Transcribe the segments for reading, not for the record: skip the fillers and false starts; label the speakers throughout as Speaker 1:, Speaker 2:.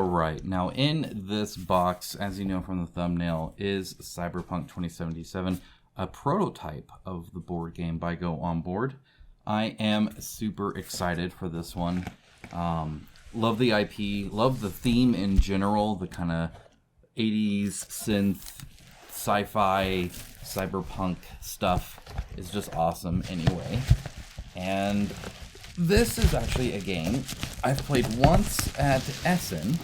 Speaker 1: right, now in this box, as you know from the thumbnail, is Cyberpunk 2077, a prototype of the board game by Go On Board. I am super excited for this one. Love the IP, love the theme in general, the kind of 80s synth, sci-fi, cyberpunk stuff is just awesome anyway. And this is actually a game I've played once at Essen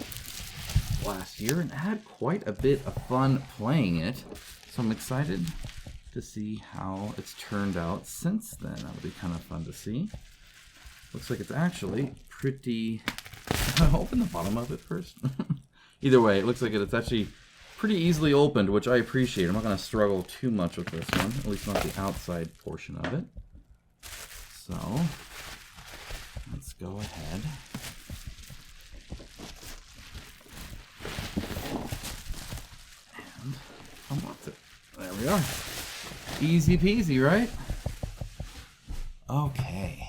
Speaker 1: last year and had quite a bit of fun playing it. So I'm excited to see how it's turned out since then. That'll be kind of fun to see. Looks like it's actually pretty... I'll open the bottom of it first. Either way, it looks like it's actually pretty easily opened, which I appreciate. I'm not going to struggle too much with this one, at least not the outside portion of it. So, let's go ahead. And unbox it. There we are. Easy peasy, right? Okay.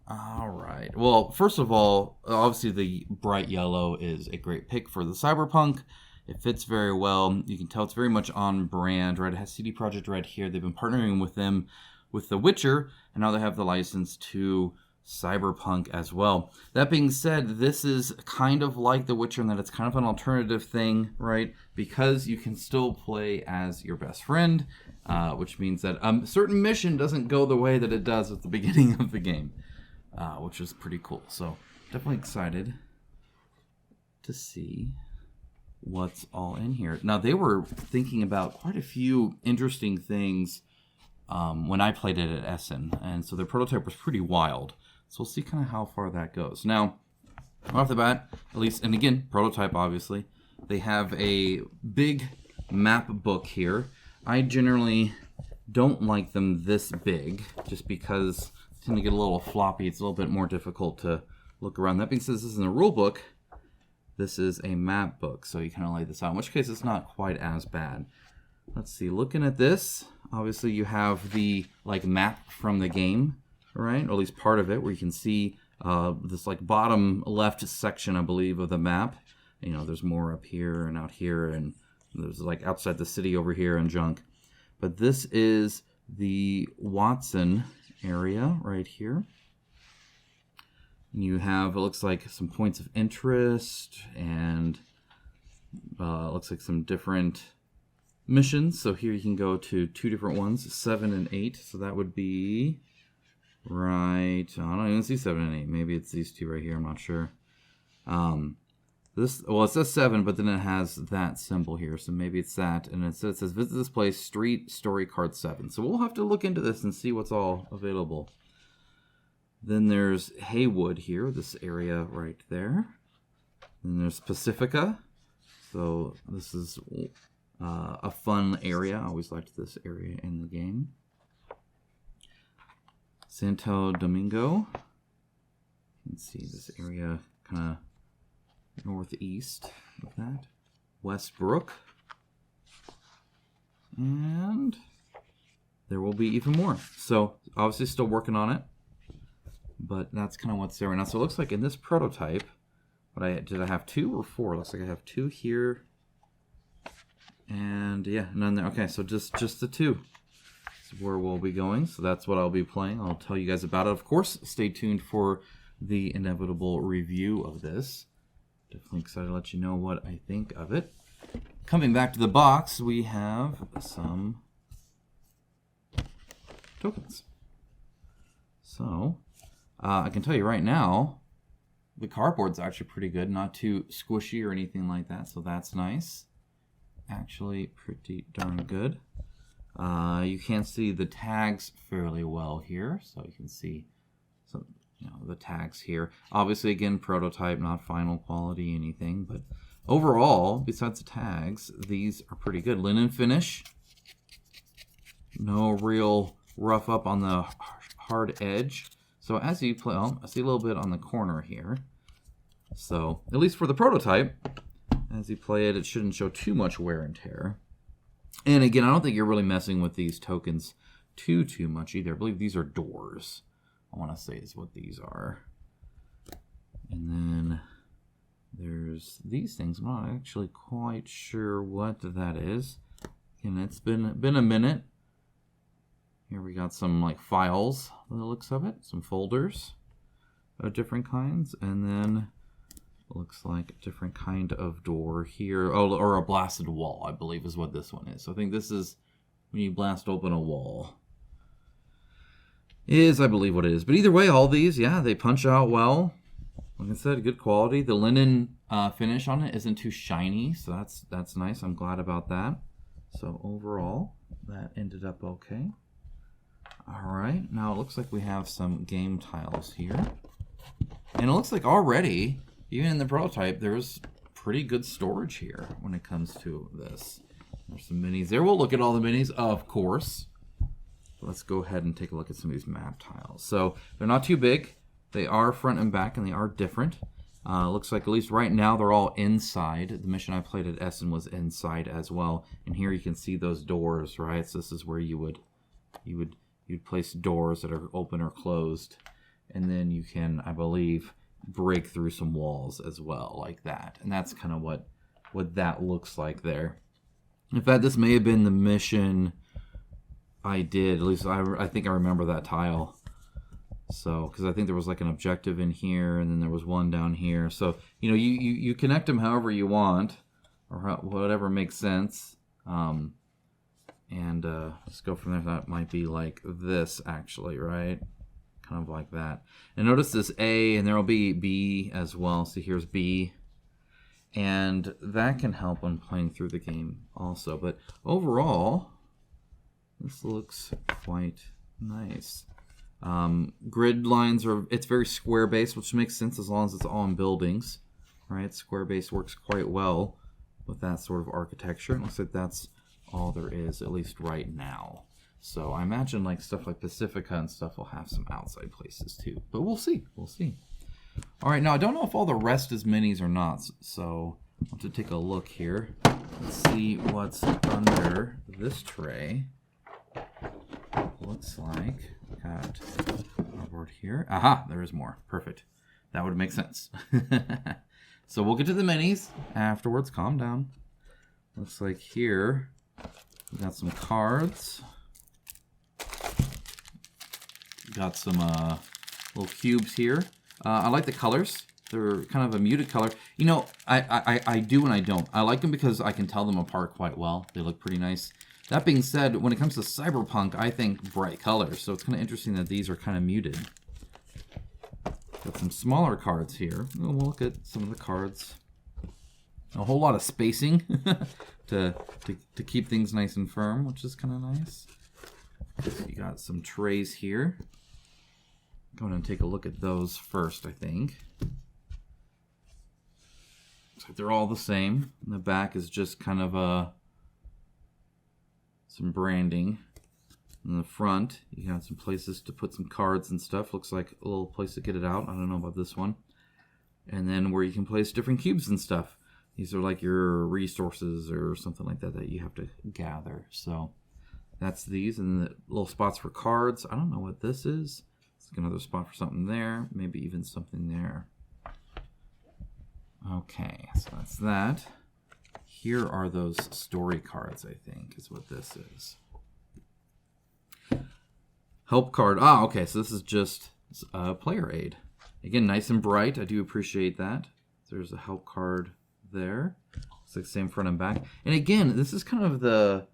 Speaker 1: Alright. Well, first of all, obviously the bright yellow is a great pick for the Cyberpunk. It fits very well. You can tell it's very much on brand, right? It has CD Projekt Red here. They've been partnering with them with The Witcher, and now they have the license to Cyberpunk as well. That being said, this is kind of like The Witcher in that it's kind of an alternative thing, right? Because you can still play as your best friend, which means that a certain mission doesn't go the way that it does at the beginning of the game, which is pretty cool. So definitely excited to see what's all in here. Now, they were thinking about quite a few interesting things when I played it at Essen, and so their prototype was pretty wild. So we'll see kind of how far that goes. Now, off the bat, at least, and again, prototype obviously, they have a big map book here. I generally don't like them this big, just because they tend to get a little floppy. It's a little bit more difficult to look around. That being said, this isn't a rule book. This is a map book, so you kind of lay this out, in which case it's not quite as bad. Let's see, looking at this, obviously you have the map from the game, right? Or at least part of it, where you can see this bottom left section, I believe, of the map. You know, there's more up here and out here, and there's outside the city over here and junk. But this is the Watson area right here. You have, it looks like, some points of interest, and it looks like some different missions. So here you can go to two different ones, 7 and 8. So that would be right. I don't even see 7 and 8. Maybe it's these two right here. I'm not sure. It says 7, but then it has that symbol here. So maybe it's that. And it says visit this place, Street Story Card 7. So we'll have to look into this and see what's all available. Then there's Haywood here, this area right there. Then there's Pacifica. So this is a fun area. I always liked this area in the game. Santo Domingo. You can see this area kind of northeast of that. Westbrook. And there will be even more. So obviously still working on it. But that's kind of what's there right now. So it looks like in this prototype, did I have 2 or 4? Looks like I have 2 here. And yeah, none there. Okay, so just the 2 is where we'll be going. So that's what I'll be playing. I'll tell you guys about it. Of course, stay tuned for the inevitable review of this. Definitely excited to let you know what I think of it. Coming back to the box, we have some tokens. So I can tell you right now, the cardboard's actually pretty good. Not too squishy or anything like that, so that's nice. Actually pretty darn good. You can see the tags fairly well here, so you can see some, the tags here. Obviously, again, prototype, not final quality anything, but overall, besides the tags, these are pretty good. Linen finish. No real rough up on the hard edge. So as you play, I see a little bit on the corner here. So at least for the prototype, as you play it, it shouldn't show too much wear and tear. And again, I don't think you're really messing with these tokens too much either. I believe these are doors, I want to say is what these are. And then there's these things. I'm not actually quite sure what that is. And it's been a minute. Here we got some like files by the looks of it, some folders of different kinds, and then looks like a different kind of door here. Oh, or a blasted wall, I believe is what this one is. So I think this is when you blast open a wall. Is, I believe, what it is. But either way, all these, yeah, they punch out well. Like I said, good quality. The linen finish on it isn't too shiny, so that's nice. I'm glad about that. So overall, that ended up okay. All right, now it looks like we have some game tiles here. And it looks like already, even in the prototype, there's pretty good storage here when it comes to this. There's some minis there. We'll look at all the minis, of course. Let's go ahead and take a look at some of these map tiles. So they're not too big. They are front and back, and they are different. Looks like at least right now they're all inside. The mission I played at Essen was inside as well. And here you can see those doors, right? So this is where you'd place doors that are open or closed, and then you can, I believe, break through some walls as well, like that. And that's kind of what that looks like there. In fact, this may have been the mission I did. At least I think I remember that tile. So, because I think there was like an objective in here, and then there was one down here. So, you know, you connect them however you want, or whatever makes sense. And let's go from there. That might be like this, actually, right? Kind of like that. And notice this A, and there will be B as well. So here's B. And that can help when playing through the game also. But overall, this looks quite nice. Grid lines it's very square based, which makes sense as long as it's all in buildings, right? Square based works quite well with that sort of architecture. It looks like that's all there is, at least right now. So I imagine like stuff like Pacifica and stuff will have some outside places too, but we'll see. We'll see. All right, now I don't know if all the rest is minis or not, so I'll have to take a look here. Let's see what's under this tray. Looks like we got cardboard here. Aha, there is more. Perfect. That would make sense. So we'll get to the minis afterwards. Calm down. Looks like here we got some cards. Got some little cubes here. I like the colors. They're kind of a muted color. You know, I do and I don't. I like them because I can tell them apart quite well. They look pretty nice. That being said, when it comes to Cyberpunk, I think bright colors. So it's kind of interesting that these are kind of muted. Got some smaller cards here. We'll look at some of the cards. A whole lot of spacing to keep things nice and firm, which is kind of nice. So you got some trays here. Go ahead and take a look at those first, I think. Looks like they're all the same. And the back is just kind of some branding. In the front, you have some places to put some cards and stuff. Looks like a little place to get it out. I don't know about this one. And then where you can place different cubes and stuff. These are like your resources or something like that that you have to gather. So that's these. And the little spots for cards. I don't know what this is. It's another spot for something there. Maybe even something there. Okay, so that's that. Here are those story cards, I think, is what this is. Help card. Ah, okay, so this is just a player aid. Again, nice and bright. I do appreciate that. There's a help card there. It's like same front and back. And again, this is kind of the,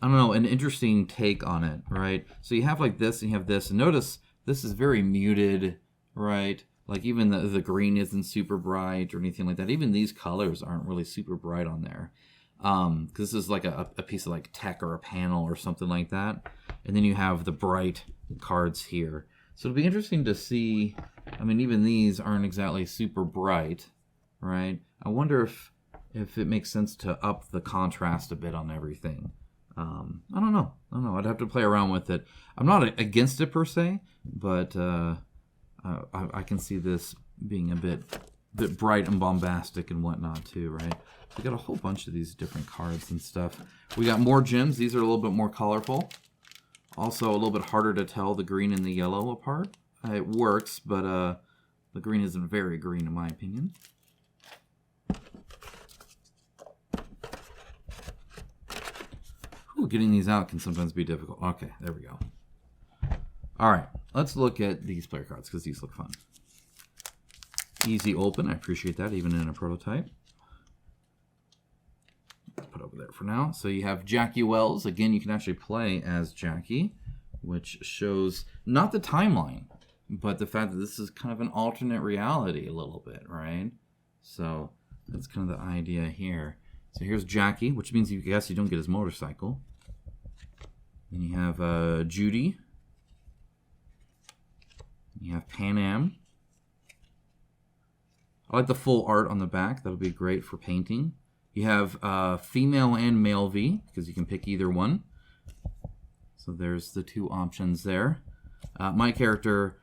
Speaker 1: I don't know, an interesting take on it, right? So you have like this and you have this. And notice this is very muted, right? Like even the green isn't super bright or anything like that. Even these colors aren't really super bright on there. Because this is like a piece of like tech or a panel or something like that. And then you have the bright cards here. So it'll be interesting to see. I mean, even these aren't exactly super bright, right? I wonder if it makes sense to up the contrast a bit on everything. I don't know. I'd have to play around with it. I'm not against it per se, but I can see this being a bit bright and bombastic and whatnot too, right? We got a whole bunch of these different cards and stuff. We got more gems. These are a little bit more colorful. Also a little bit harder to tell the green and the yellow apart. It works, but the green isn't very green in my opinion. Ooh, getting these out can sometimes be difficult. Okay, there we go. All right, let's look at these player cards because these look fun. Easy open. I appreciate that, even in a prototype. Let's put it over there for now. So you have Jackie Wells. Again, you can actually play as Jackie, which shows not the timeline, but the fact that this is kind of an alternate reality a little bit, right? So that's kind of the idea here. So here's Jackie, which means you guess you don't get his motorcycle. Then you have Judy. You have Pan Am. I like the full art on the back. That'll be great for painting. You have female and male V, because you can pick either one. So there's the two options there. My character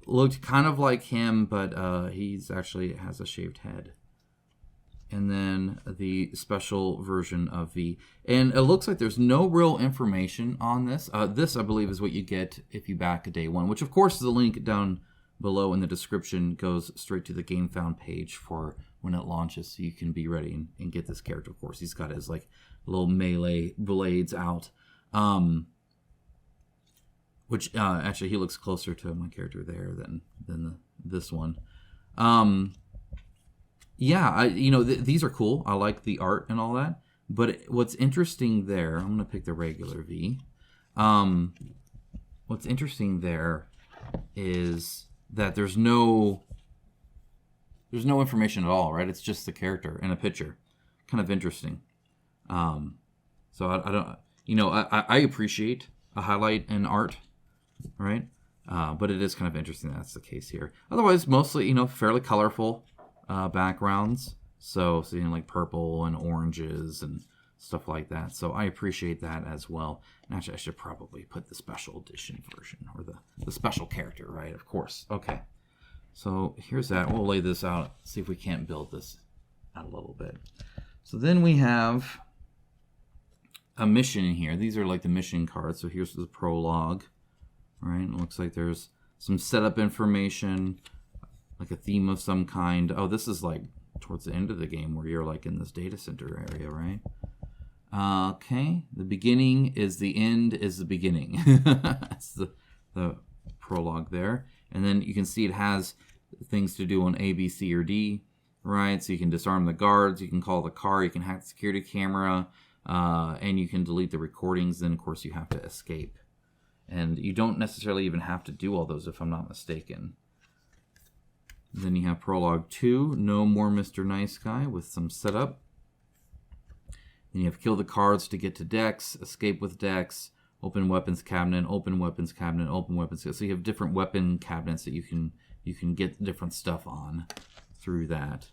Speaker 1: looked kind of like him, but he's actually has a shaved head. And then the special version of V. And it looks like there's no real information on this. This, I believe, is what you get if you back a day one, which, of course, the link down below in the description goes straight to the Game Found page for when it launches, so you can be ready and get this character. Of course, he's got his like little melee blades out, which actually he looks closer to my character there than this one. Yeah, these are cool. I like the art and all that. But what's interesting there, I'm gonna pick the regular V. What's interesting there is that there's no information at all, right? It's just the character and a picture. Kind of interesting. So I don't, I appreciate a highlight in art, right? But it is kind of interesting that's the case here. Otherwise, mostly, fairly colorful backgrounds. So like purple and oranges and stuff like that. So I appreciate that as well. And actually, I should probably put the special edition version or the special character, right? Of course. Okay. So here's that. We'll lay this out, see if we can't build this out a little bit. So then we have a mission in here. These are like the mission cards. So here's the prologue, right? It looks like there's some setup information, like a theme of some kind. Oh, this is like towards the end of the game where you're like in this data center area, right? Okay, the beginning is the end is the beginning. That's the prologue there. And then you can see it has things to do on A, B, C, or D, right? So you can disarm the guards, you can call the car, you can hack the security camera, and you can delete the recordings. Then, of course, you have to escape. And you don't necessarily even have to do all those, if I'm not mistaken. Then you have Prologue 2, No More Mr. Nice Guy, with some setup. Then you have Kill the Cards to get to decks, Escape with decks, Open Weapons Cabinet, Open Weapons Cabinet, Open Weapons Cabinet. So you have different weapon cabinets that you can get different stuff on through that.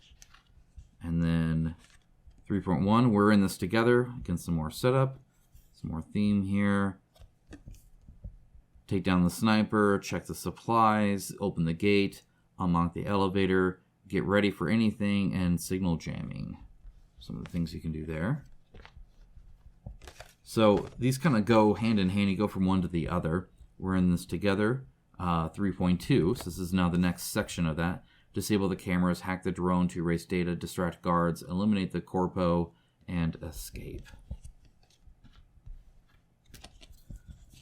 Speaker 1: And then 3.1, we're in this together. Again, some more setup, some more theme here. Take down the sniper, check the supplies, open the gate, unlock the elevator, get ready for anything, and signal jamming. Some of the things you can do there. So these kind of go hand in hand. You go from one to the other. We're in this together. 3.2, so this is now the next section of that. Disable the cameras, hack the drone to erase data, distract guards, eliminate the corpo, and escape.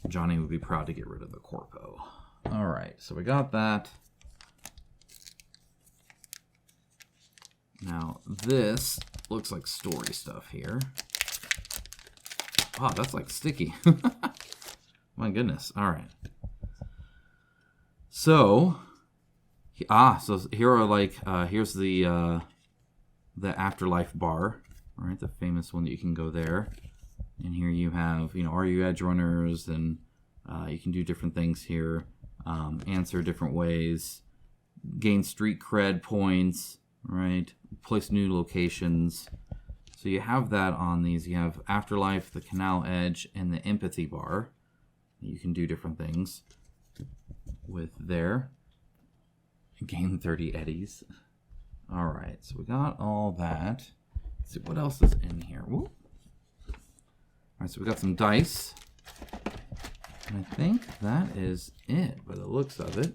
Speaker 1: Johnny would be proud to get rid of the corpo. All right, so we got that. Now, this looks like story stuff here. Wow, that's like sticky. My goodness. All right. So here are like, here's the Afterlife bar, right? The famous one that you can go there. And here you have, are you edge runners? And you can do different things here. Answer different ways. Gain street cred points, right? Place new locations. So you have that on these. You have Afterlife, the Canal Edge, and the Empathy bar. You can do different things with there. Gain 30 eddies. All right, so we got all that. Let's see what else is in here. Woo. All right, so we got some dice. And I think that is it by the looks of it.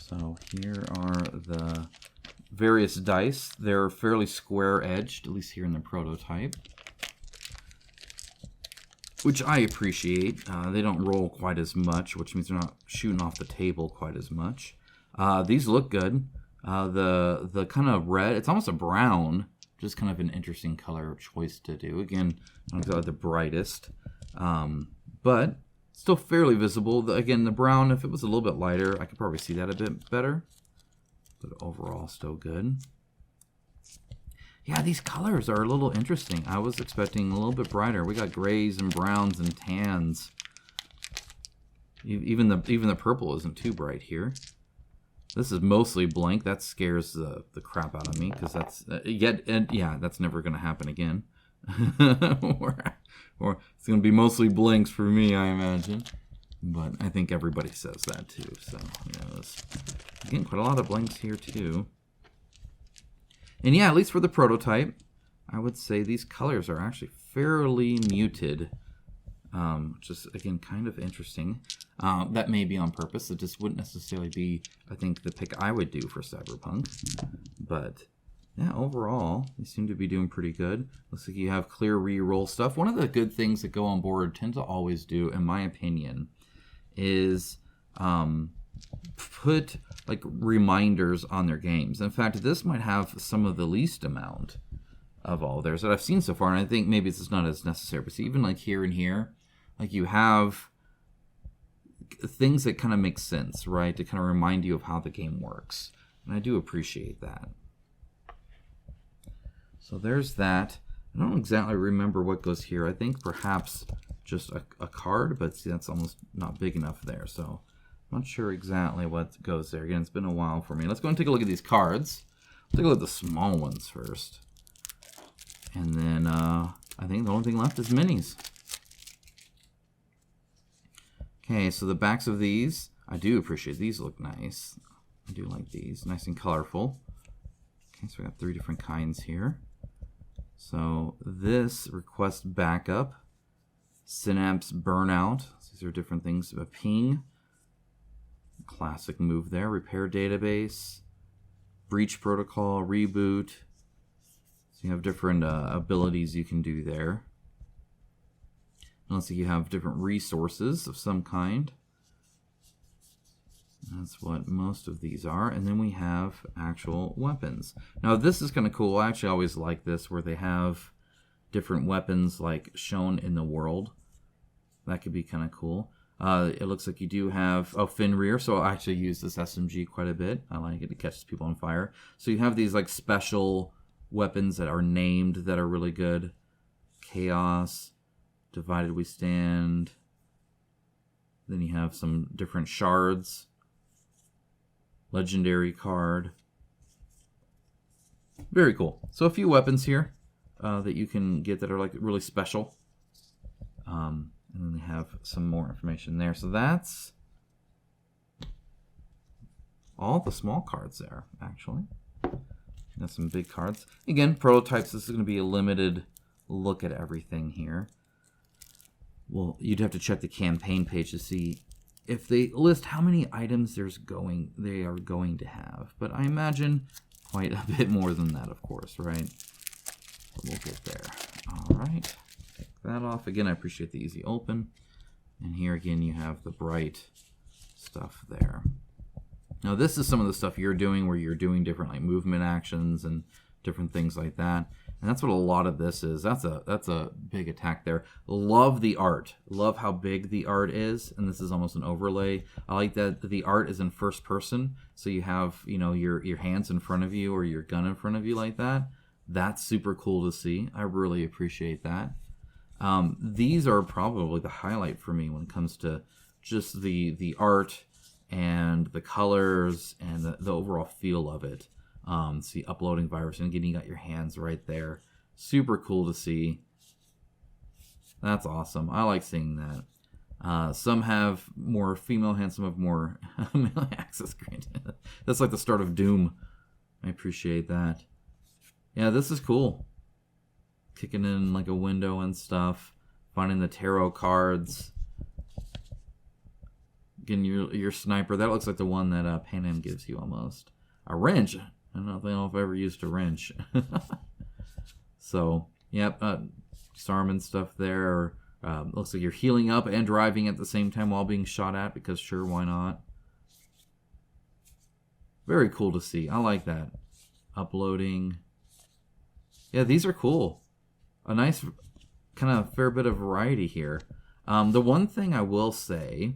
Speaker 1: So here are the various dice. They're fairly square-edged, at least here in the prototype, which I appreciate. They don't roll quite as much, which means they're not shooting off the table quite as much. These look good. The kind of red, it's almost a brown, just kind of an interesting color choice to do. Again, not exactly the brightest, but still fairly visible. Again, the brown, if it was a little bit lighter, I could probably see that a bit better. But overall, still good. Yeah, these colors are a little interesting. I was expecting a little bit brighter. We got grays and browns and tans. Even the purple isn't too bright here. This is mostly blank. That scares the crap out of me because that's that's never going to happen again. or it's going to be mostly blanks for me, I imagine. But I think everybody says that too. So again, quite a lot of blanks here too. And yeah, at least for the prototype, I would say these colors are actually fairly muted. Which is, again, kind of interesting. That may be on purpose. It just wouldn't necessarily be, I think, the pick I would do for Cyberpunk. But, yeah, overall, they seem to be doing pretty good. Looks like you have clear re-roll stuff. One of the good things that Go On Board tend to always do, in my opinion, is put, like, reminders on their games. In fact, this might have some of the least amount of all theirs that I've seen so far, and I think maybe it's not as necessary. But see, even, like, here and here, like you have things that kind of make sense, right? To kind of remind you of how the game works. And I do appreciate that. So there's that. I don't exactly remember what goes here. I think perhaps just a card, but see, that's almost not big enough there. So I'm not sure exactly what goes there. Again, it's been a while for me. Let's go and take a look at these cards. Let's take a look at the small ones first. And then I think the only thing left is minis. Okay, so the backs of these, I do appreciate. These look nice. I do like these. Nice and colorful. Okay, so we got 3 different kinds here. So this request backup, synapse burnout. These are different things. A ping, classic move there. Repair database, breach protocol, reboot. So you have different abilities you can do there. Unless you have different resources of some kind. That's what most of these are. And then we have actual weapons. Now this is kind of cool. I actually always like this where they have different weapons like shown in the world. That could be kind of cool. It looks like you do have Fenrir. So I actually use this SMG quite a bit. I like it. It catches people on fire. So you have these like special weapons that are named that are really good. Chaos. Divided we stand. Then you have some different shards. Legendary card. Very cool. So a few weapons here that you can get that are like really special. And then they have some more information there. So that's all the small cards there, actually. Got some big cards. Again, prototypes. This is going to be a limited look at everything here. Well, you'd have to check the campaign page to see if they list how many items they are going to have. But I imagine quite a bit more than that, of course, right? So we'll get there. All right. Take that off. Again, I appreciate the easy open. And here again, you have the bright stuff there. Now, this is some of the stuff you're doing where you're doing different like movement actions and different things like that. And that's what a lot of this is. That's a big attack there. Love the art. Love how big the art is. And this is almost an overlay. I like that the art is in first person. So you have, your hands in front of you or your gun in front of you like that. That's super cool to see. I really appreciate that. These are probably the highlight for me when it comes to just the art and the colors and the overall feel of it. See, uploading virus, and again, you got your hands right there. Super cool to see. That's awesome. I like seeing that. Some have more female hands, some have more male access granted. That's like the start of Doom. I appreciate that. Yeah, this is cool. Kicking in like a window and stuff. Finding the tarot cards. Again, your sniper. That looks like the one that Pan Am gives you almost. A wrench. I don't think I've ever used a wrench. So, yep, disarmament stuff there. Looks like you're healing up and driving at the same time while being shot at, because sure, why not? Very cool to see. I like that. Uploading. Yeah, these are cool. A nice kind of fair bit of variety here. The one thing I will say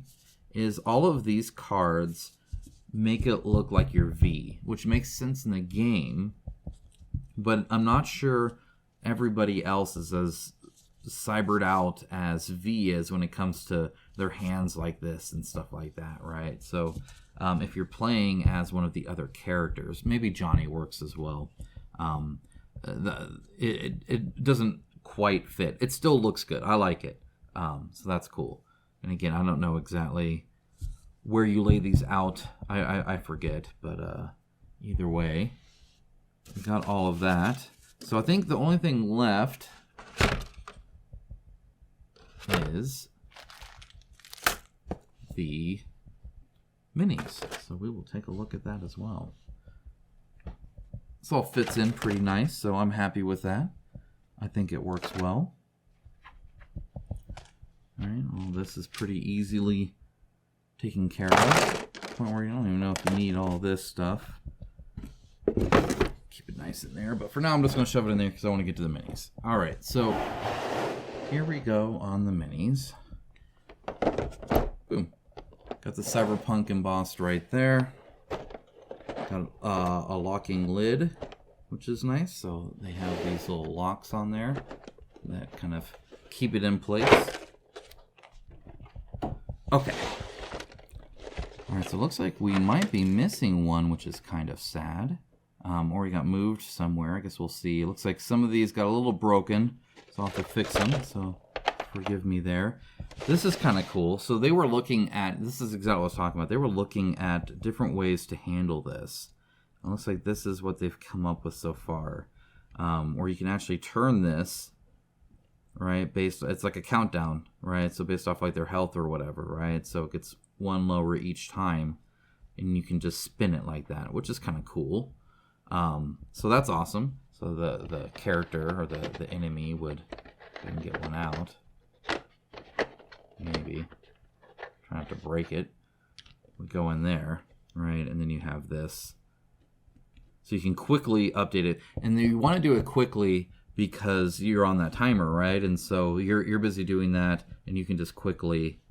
Speaker 1: is all of these cards make it look like you're V, which makes sense in the game, but I'm not sure everybody else is as cybered out as V is when it comes to their hands like this and stuff like that, right? So if you're playing as one of the other characters, maybe Johnny works as well. It doesn't quite fit. It still looks good. I like it. So that's cool. And again, I don't know exactly where you lay these out. I forget, but either way, we got all of that. So I think the only thing left is the minis. So we will take a look at that as well. This all fits in pretty nice, so I'm happy with that. I think it works well. All right, all this is pretty easily taken care of. To the point where you don't even know if you need all this stuff. Keep it nice in there, but for now I'm just going to shove it in there because I want to get to the minis. All right, so here we go on the minis. Boom. Got the Cyberpunk embossed right there. Got a locking lid, which is nice. So they have these little locks on there that kind of keep it in place. Okay. Alright, so it looks like we might be missing one, which is kind of sad. Or he got moved somewhere. I guess we'll see. It looks like some of these got a little broken, so I'll have to fix them. So forgive me there. This is kind of cool. So they were looking at, this is exactly what I was talking about. They were looking at different ways to handle this. It looks like this is what they've come up with so far. Or you can actually turn this, right, it's like a countdown, right? So based off like their health or whatever, right? So it gets one lower each time, and you can just spin it like that, which is kind of cool. So that's awesome. So the character or the enemy would get one out. Maybe. Try not to break it. We go in there, right? And then you have this. So you can quickly update it. And then you want to do it quickly because you're on that timer, right? And so you're busy doing that, and you can just quickly,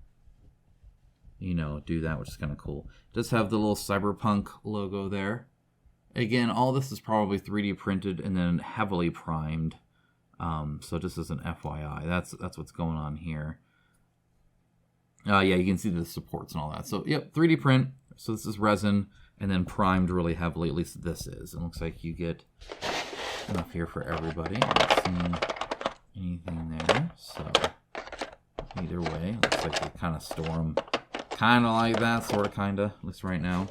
Speaker 1: you know, do that, which is kind of cool. It does have the little Cyberpunk logo there. Again, all this is probably 3D printed and then heavily primed. So just as an FYI, that's what's going on here. Yeah, you can see the supports and all that. So, yep, 3D print. So this is resin and then primed really heavily. At least this is. It looks like you get enough here for everybody. I'm not seeing anything there. So either way, looks like they kind of store them kind of like that, sort of, kind of, at least right now.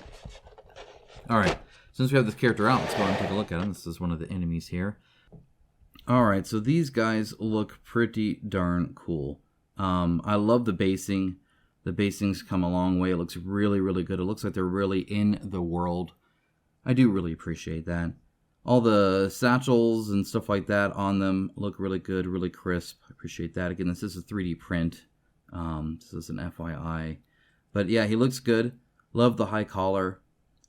Speaker 1: All right. Since we have this character out, let's go ahead and take a look at him. This is one of the enemies here. Alright, so these guys look pretty darn cool. I love the basing. The basing's come a long way. It looks really, really good. It looks like they're really in the world. I do really appreciate that. All the satchels and stuff like that on them look really good, really crisp. I appreciate that. Again, this is a 3D print. This is an FYI. But yeah, he looks good. Love the high collar.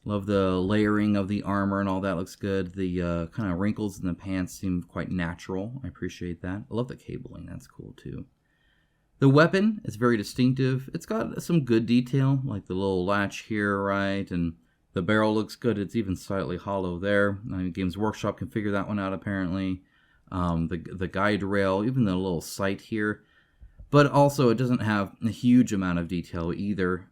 Speaker 1: Love the layering of the armor and all that. Looks good. The kind of wrinkles in the pants seem quite natural. I appreciate that. I love the cabling. That's cool too. The weapon is very distinctive. It's got some good detail, like the little latch here, right? And the barrel looks good. It's even slightly hollow there. Games Workshop can figure that one out apparently. The guide rail, even the little sight here. But also it doesn't have a huge amount of detail either.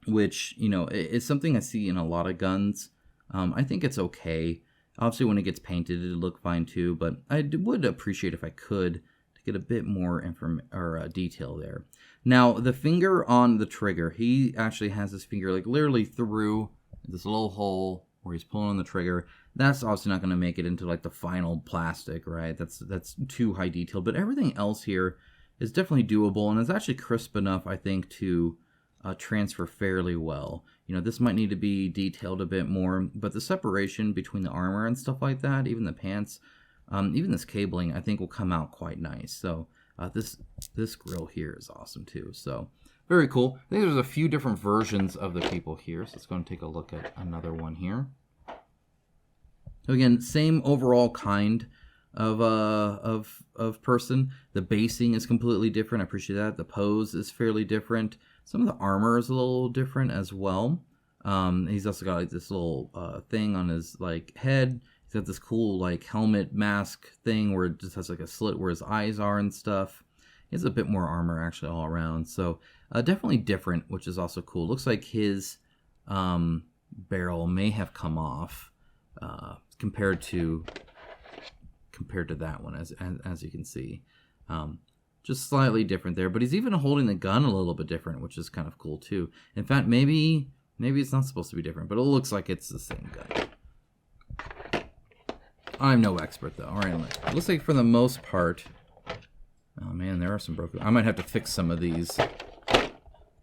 Speaker 1: Which, you know, is something I see in a lot of guns. I think it's okay. Obviously, when it gets painted, it'll look fine too. But I would appreciate if I could to get a bit more detail there. Now, the finger on the trigger, he actually has his finger like literally through this little hole where he's pulling on the trigger. That's obviously not going to make it into like the final plastic, right? That's too high detail. But everything else here is definitely doable, and it's actually crisp enough, I think, to transfer fairly well. This might need to be detailed a bit more, but the separation between the armor and stuff like that, even the pants, even this cabling, I think will come out quite nice. So this grill here is awesome too. So very cool. I think there's a few different versions of the people here. So let's go and take a look at another one here. So again, same overall kind of person. The basing is completely different. I appreciate that. The pose is fairly different. Some of the armor is a little different as well. He's also got like this little thing on his like head. He's got this cool like helmet mask thing where it just has like a slit where his eyes are and stuff. He has a bit more armor actually all around. So definitely different, which is also cool. Looks like his barrel may have come off compared to that one, as you can see. Just slightly different there, but he's even holding the gun a little bit different, which is kind of cool too. In fact, maybe it's not supposed to be different, but it looks like it's the same gun. I'm no expert though. All right, it looks like for the most part. Oh man, there are some broken. I might have to fix some of these.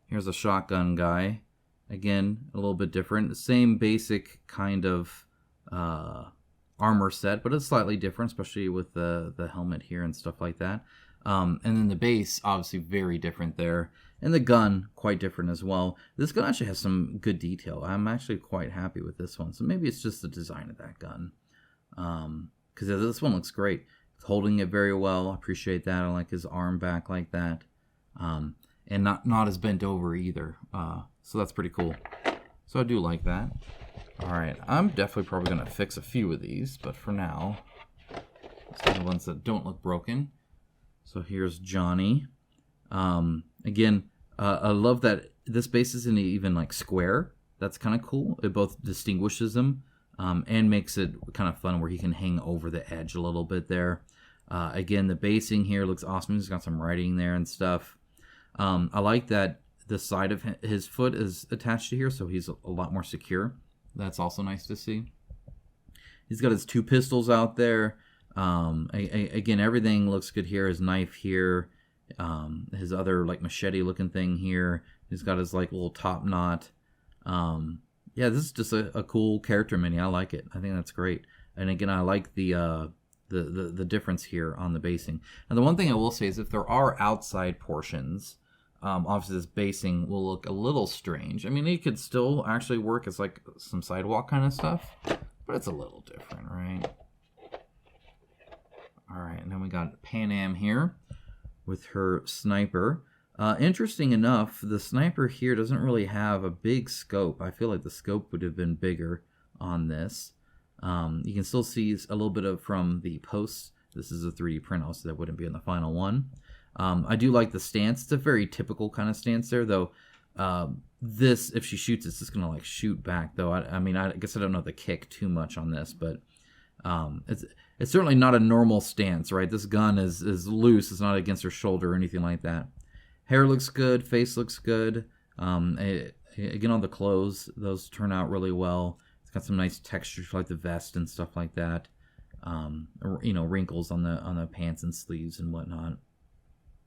Speaker 1: Here's a shotgun guy. Again, a little bit different. The same basic kind of armor set, but it's slightly different, especially with the helmet here and stuff like that. And then the base, obviously very different there. And the gun, quite different as well. This gun actually has some good detail. I'm actually quite happy with this one. So maybe it's just the design of that gun. Because this one looks great. It's holding it very well. I appreciate that. I like his arm back like that. And not as bent over either. So that's pretty cool. So I do like that. All right, I'm definitely probably going to fix a few of these, but for now, let's do the ones that don't look broken. So here's Johnny. Again, I love that this base isn't even like square. That's kind of cool. It both distinguishes him and makes it kind of fun where he can hang over the edge a little bit there. Again, the basing here looks awesome. He's got some writing there and stuff. I like that the side of his foot is attached to here, so he's a lot more secure. That's also nice to see. He's got his two pistols out there. Again, everything looks good here. His knife here. His other like machete looking thing here. He's got his like little top knot. Yeah, this is just a cool character mini. I like it. I think that's great. And again, I like the difference here on the basing. And the one thing I will say is if there are outside portions, obviously this basing will look a little strange. I mean, it could still actually work as like some sidewalk kind of stuff, but it's a little different, right? All right, and then we got Pan Am here with her sniper. Interesting enough, the sniper here doesn't really have a big scope. I feel like the scope would have been bigger on this. You can still see a little bit of from the posts. This is a 3D print, also that wouldn't be in the final one. I do like the stance. It's a very typical kind of stance there, though. This, if she shoots, it's just going to like shoot back, though. I mean, I guess I don't know the kick too much on this, but it's certainly not a normal stance, right? This gun is loose. It's not against her shoulder or anything like that. Hair looks good. Face looks good. Again, all the clothes, those turn out really well. It's got some nice textures like the vest and stuff like that. Wrinkles on the pants and sleeves and whatnot.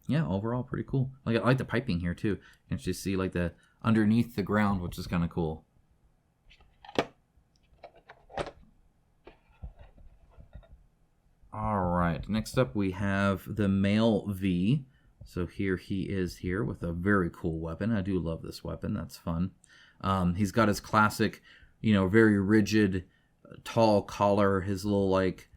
Speaker 1: Yeah, overall pretty cool. I like the piping here too. You can actually see like the underneath the ground, which is kind of cool. All right, next up we have the male V. So here he is here with a very cool weapon. I do love this weapon. That's fun. He's got his classic, very rigid, tall collar, his little like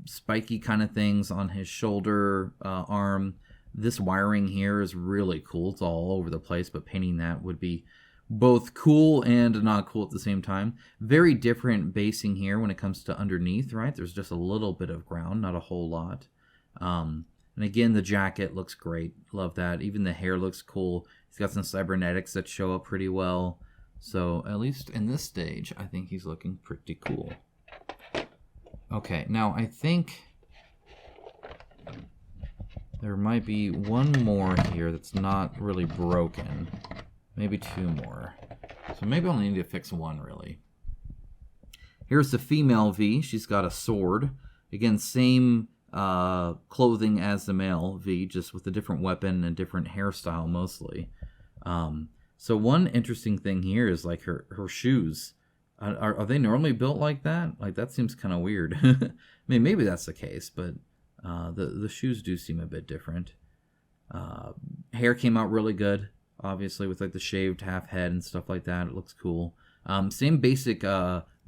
Speaker 1: spiky kind of things on his shoulder, arm. This wiring here is really cool. It's all over the place, but painting that would be both cool and not cool at the same time. Very different basing here when it comes to underneath, right? There's just a little bit of ground, not a whole lot. And again, the jacket looks great. Love that. Even the hair looks cool. He's got some cybernetics that show up pretty well. So at least in this stage, I think he's looking pretty cool. Okay, now I think there might be one more here that's not really broken. Maybe two more. So maybe I'll need to fix one, really. Here's the female V. She's got a sword. Again, same clothing as the male V, just with a different weapon and different hairstyle mostly. So one interesting thing here is like her shoes. Are they normally built like that? Like that seems kind of weird. I mean, maybe that's the case, but the shoes do seem a bit different. Hair came out really good, obviously with like the shaved half head and stuff like that. It looks cool. Same basic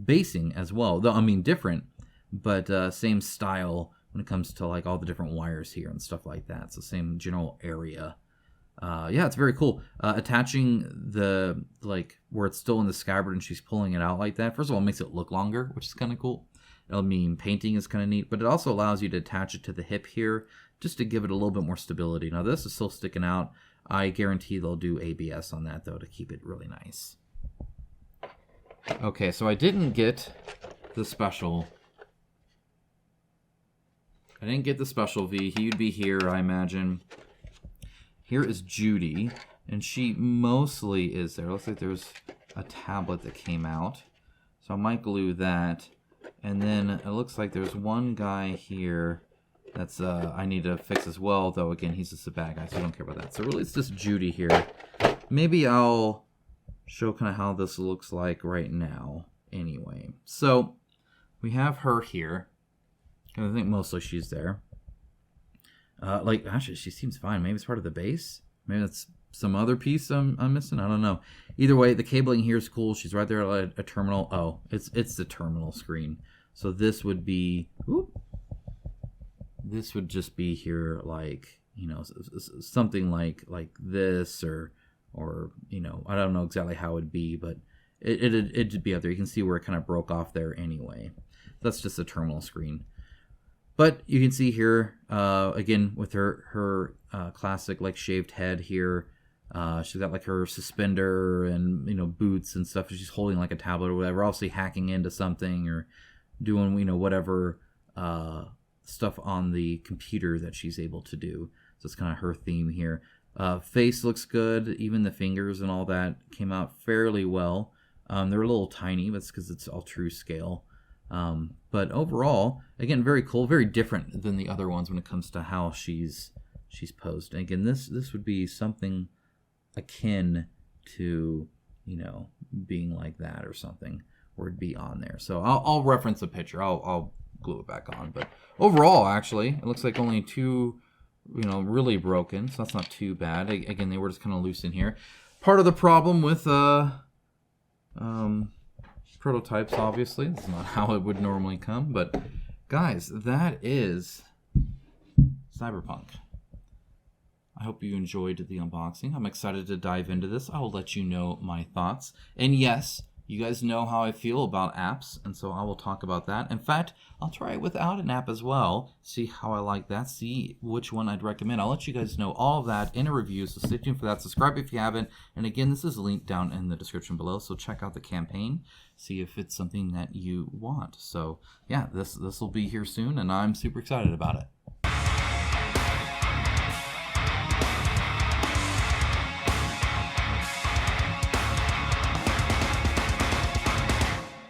Speaker 1: basing as well, though I mean different, but same style when it comes to like all the different wires here and stuff like that. It's the same general area. Yeah, it's very cool. Attaching the, like, where it's still in the scabbard and she's pulling it out like that, first of all, it makes it look longer, which is kind of cool. I mean, painting is kind of neat, but it also allows you to attach it to the hip here just to give it a little bit more stability. Now, this is still sticking out. I guarantee they'll do ABS on that, though, to keep it really nice. Okay, so I didn't get the special. I didn't get the special V. He would be here, I imagine. Here is Judy, and she mostly is there. Looks like there's a tablet that came out. So I might glue that. And then it looks like there's one guy here that's I need to fix as well, though again, he's just a bad guy, so I don't care about that. So really it's just Judy here. Maybe I'll show kind of how this looks like right now anyway. So we have her here. I think mostly she's there. Like, actually, she seems fine. Maybe it's part of the base. Maybe that's some other piece I'm missing. I don't know. Either way, the cabling here is cool. She's right there at a terminal. Oh, it's the terminal screen. So this would be... Whoop, this would just be here, like, you know, something like this, or you know, I don't know exactly how it'd be, but it'd be up there. You can see where it kind of broke off there anyway. That's just a terminal screen. But you can see here, again, with her classic, like, shaved head here. She's got, like, her suspender and, you know, boots and stuff. She's holding, like, a tablet or whatever, obviously hacking into something or doing, you know, whatever stuff on the computer that she's able to do. So it's kind of her theme here. Face looks good. Even the fingers and all that came out fairly well. They're a little tiny, but it's because it's all true scale. But overall, again, very cool, very different than the other ones when it comes to how she's posed. And again, this would be something akin to, you know, being like that or something, or it'd be on there. So I'll reference a picture. I'll glue it back on. But overall, actually, it looks like only two, you know, really broken. So that's not too bad. Again, they were just kind of loose in here. Part of the problem with prototypes, obviously, this is not how it would normally come, but guys, that is Cyberpunk. I hope you enjoyed the unboxing. I'm excited to dive into this. I will let you know my thoughts. And yes, you guys know how I feel about apps, and so I will talk about that. In fact, I'll try it without an app as well, see how I like that, see which one I'd recommend. I'll let you guys know all of that in a review, so stay tuned for that. Subscribe if you haven't. And again, this is linked down in the description below, so check out the campaign, see if it's something that you want. So yeah, this will be here soon, and I'm super excited about it.